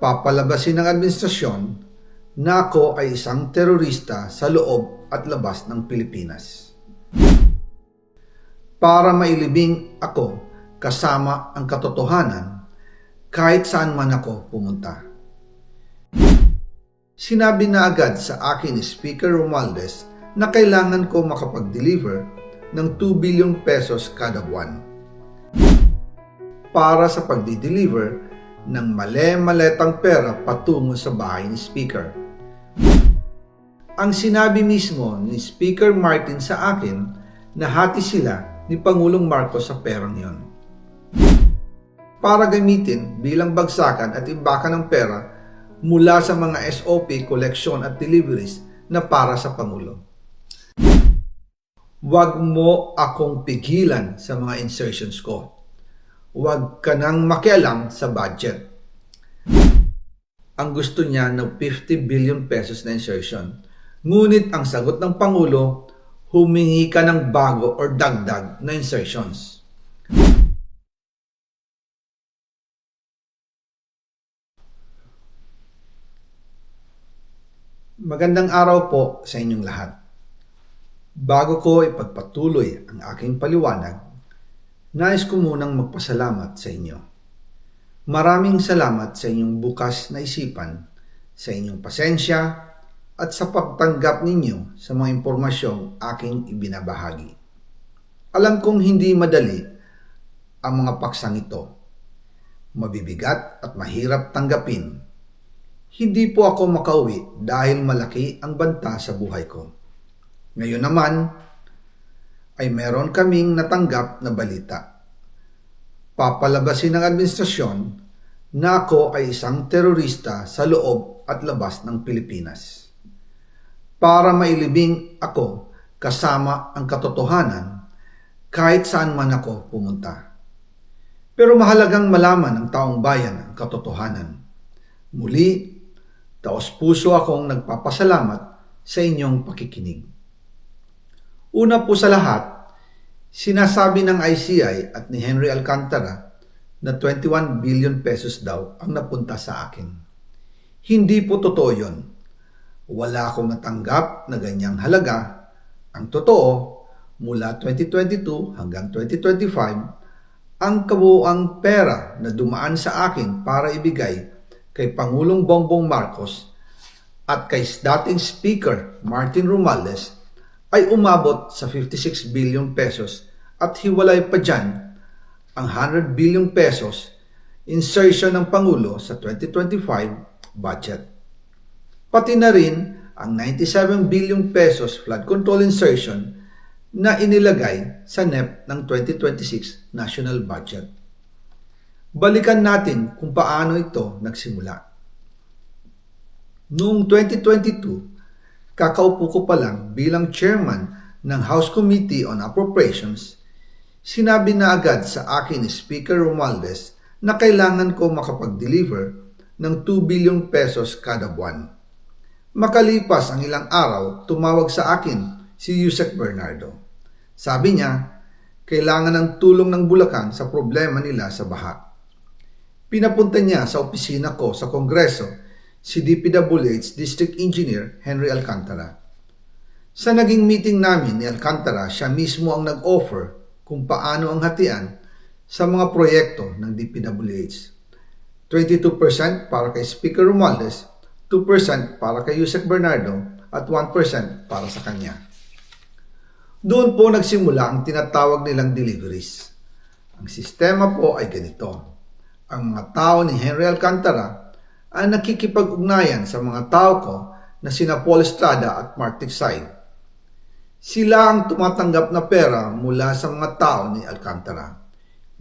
Papalabasin ng administrasyon na ako ay isang terorista sa loob at labas ng Pilipinas. Para mailibing ako kasama ang katotohanan kahit saan man ako pumunta. Sinabi na agad sa akin ni Speaker Romualdez na kailangan ko makapag-deliver ng 2 billion pesos kada buwan para sa pagdi-deliver ng male-maletang pera patungo sa bahay ni Speaker. Ang sinabi mismo ni Speaker Martin sa akin na hati sila ni Pangulong Marcos sa perang yon para gamitin bilang bagsakan at imbakan ng pera mula sa mga SOP, collection at deliveries na para sa Pangulo. Huwag mo akong pigilan sa mga insertions ko. Huwag ka nang makialam sa budget. Ang gusto niya ng 50 billion pesos na insertion. Ngunit ang sagot ng Pangulo, humingi ka ng bago or dagdag na insertions. Magandang araw po sa inyong lahat. Bago ko ipagpatuloy ang aking paliwanag, nais ko munang magpasalamat sa inyo. Maraming salamat sa inyong bukas na isipan, sa inyong pasensya, at sa pagtanggap ninyo sa mga impormasyong aking ibinabahagi. Alam kong hindi madali ang mga paksang ito. Mabibigat at mahirap tanggapin. Hindi po ako makauwi dahil malaki ang banta sa buhay ko. Ngayon naman ay meron kaming natanggap na balita. Papalabasin ng administrasyon na ako ay isang terorista sa loob at labas ng Pilipinas. Para mailibing ako kasama ang katotohanan kahit saan man ako pumunta. Pero mahalagang malaman ng taong bayan ang katotohanan. Muli, taos-puso akong nagpapasalamat sa inyong pakikinig. Una po sa lahat, sinasabi ng ICI at ni Henry Alcantara na 21 billion pesos daw ang napunta sa akin. Hindi po totoo yun. Wala akong natanggap na ganyang halaga. Ang totoo, mula 2022 hanggang 2025, ang kabuuang pera na dumaan sa akin para ibigay kay Pangulong Bongbong Marcos at kay dating Speaker Martin Romualdez ay umabot sa 56 billion pesos at hiwalay pa dyan ang 100 billion pesos insertion ng Pangulo sa 2025 budget. Pati na rin ang 97 billion pesos flood control insertion na inilagay sa NEP ng 2026 national budget. Balikan natin kung paano ito nagsimula. Noong 2022, kakaupo ko pa lang bilang chairman ng House Committee on Appropriations, sinabi na agad sa akin ni Speaker Romualdez na kailangan ko makapag-deliver ng 2 billion pesos kada buwan. Makalipas ang ilang araw, tumawag sa akin si Yusek Bernardo. Sabi niya, kailangan ng tulong ng Bulacan sa problema nila sa baha. Pinapunta niya sa opisina ko sa Kongreso si DPWH District Engineer Henry Alcantara. Sa naging meeting namin ni Alcantara, siya mismo ang nag-offer kung paano ang hatian sa mga proyekto ng DPWH. 22% para kay Speaker Romualdez, 2% para kay Yusek Bernardo at 1% para sa kanya. Doon po nagsimula ang tinatawag nilang deliveries. Ang sistema po ay ganito. Ang mga tao ni Henry Alcantara ang nakikipag-ugnayan sa mga tao ko na sina Paul Estrada at Mark Tiksay. Sila ang tumatanggap na pera mula sa mga tao ni Alcantara.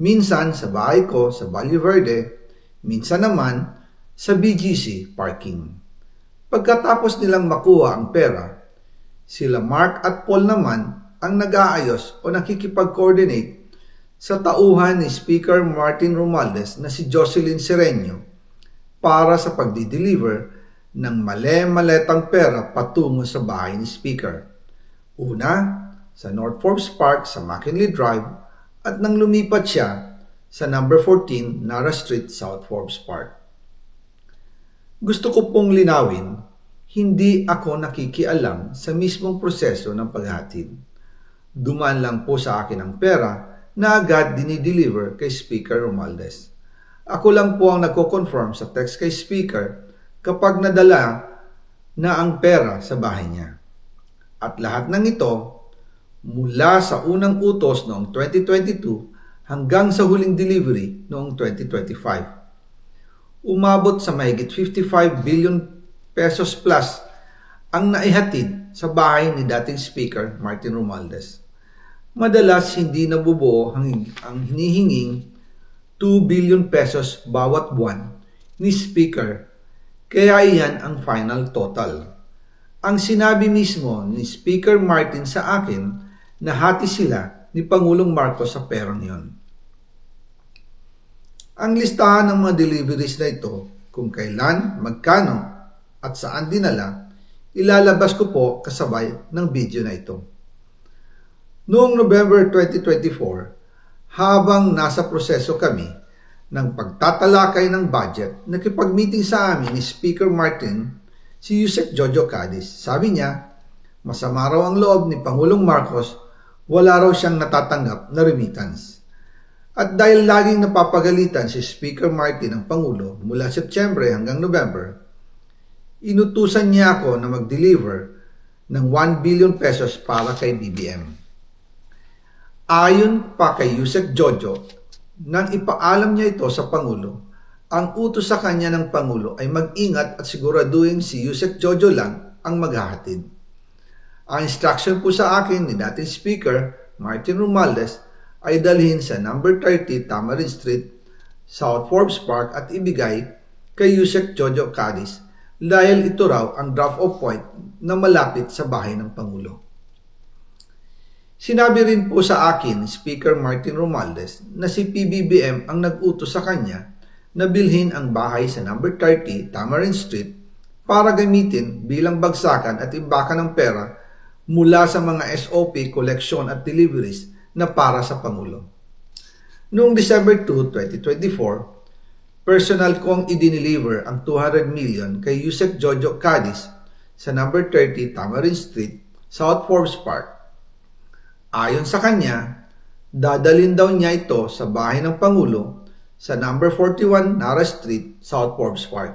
Minsan sa bahay ko sa Valle Verde, minsan naman sa BGC parking. Pagkatapos nilang makuha ang pera, sila Mark at Paul naman ang nag-aayos o nakikipag-coordinate sa tauhan ni Speaker Martin Romualdez na si Jocelyn Sereno para sa pagdi-deliver ng male-maletang pera patungo sa bahay ni Speaker. Una, sa North Forbes Park sa McKinley Drive at nang lumipat siya sa number 14 Nara Street, South Forbes Park. Gusto ko pong linawin, hindi ako nakikialam sa mismong proseso ng paghatid. Dumaan lang po sa akin ang pera na agad dinideliver kay Speaker Romualdez. Ako lang po ang nagko-confirm sa text kay Speaker kapag nadala na ang pera sa bahay niya. At lahat ng ito, mula sa unang utos noong 2022 hanggang sa huling delivery noong 2025. Umabot sa mahigit 55 billion pesos plus ang naihatid sa bahay ni dating Speaker Martin Romualdez. Madalas hindi nabubuo ang hinihinging 2 billion pesos bawat buwan ni Speaker, kaya iyan ang final total. Ang sinabi mismo ni Speaker Martin sa akin na hati sila ni Pangulong Marcos sa perang yon. Ang listahan ng mga deliveries na ito, kung kailan, magkano, at saan dinala, ilalabas ko po kasabay ng video na ito. Noong November 2024, habang nasa proseso kami ng pagtatalakay ng budget, nakipag-meeting sa amin ni Speaker Martin si Yusek Jojo Cadiz. Sabi niya, masama raw ang loob ni Pangulong Marcos, wala raw siyang natatanggap na remittance. At dahil laging napapagalitan si Speaker Martin ng Pangulo mula Setyembre hanggang November, inutusan niya ako na mag-deliver ng 1 billion pesos para kay BBM. Ayon pa kay Yusek Jojo, nang ipaalam niya ito sa Pangulo, ang utos sa kanya ng Pangulo ay mag-ingat at siguraduhin si Yusek Jojo lang ang maghahatid. Ang instruction po sa akin ni dating Speaker Martin Romualdez ay dalhin sa number 30 Tamarin Street, South Forbes Park at ibigay kay Yusek Jojo Cadiz dahil ito raw ang drop-off point na malapit sa bahay ng Pangulo. Sinabi rin po sa akin ni Speaker Martin Romualdez na si PBBM ang nag-utos sa kanya na bilhin ang bahay sa number 30 Tamarin Street para gamitin bilang bagsakan at imbakan ng pera mula sa mga SOP, koleksyon at deliveries na para sa Pangulo. Noong December 2, 2024, personal kong i-deliver ang 200 million kay Yusek Jojo Cadiz sa number 30 Tamarin Street, South Forbes Park. Ayon sa kanya, dadalhin daw niya ito sa bahay ng Pangulo sa number 41 Nara Street, South Forbes Park.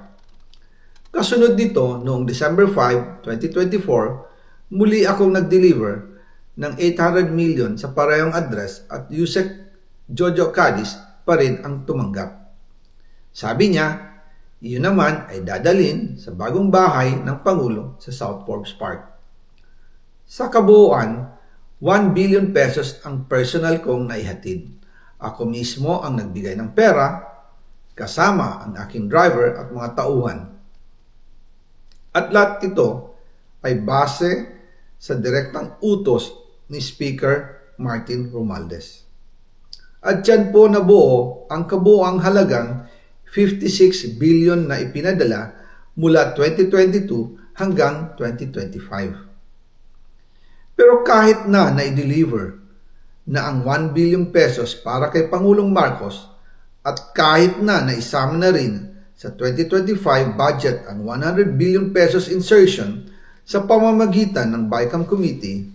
Kasunod nito, noong December 5, 2024, muli akong nag-deliver ng 800 million sa parehong address at Yusek Jojo Cadiz pa rin ang tumanggap. Sabi niya, iyon naman ay dadalhin sa bagong bahay ng Pangulo sa South Forbes Park. Sa kabuuan, 1 billion pesos ang personal kong naihatid. Ako mismo ang nagbigay ng pera, kasama ang aking driver at mga tauhan. At lahat ito ay base sa direktang utos ni Speaker Martin Romualdez. At dyan po nabuo ang kabuuang halagang 56 billion na ipinadala mula 2022 hanggang 2025. Pero kahit na na-deliver na ang 1 billion pesos para kay Pangulong Marcos at kahit na naisama na rin sa 2025 budget ang 100 billion pesos insertion sa pamamagitan ng BICAM Committee,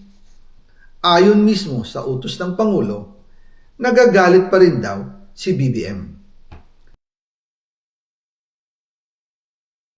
ayon mismo sa utos ng Pangulo, nagagalit pa rin daw si BBM.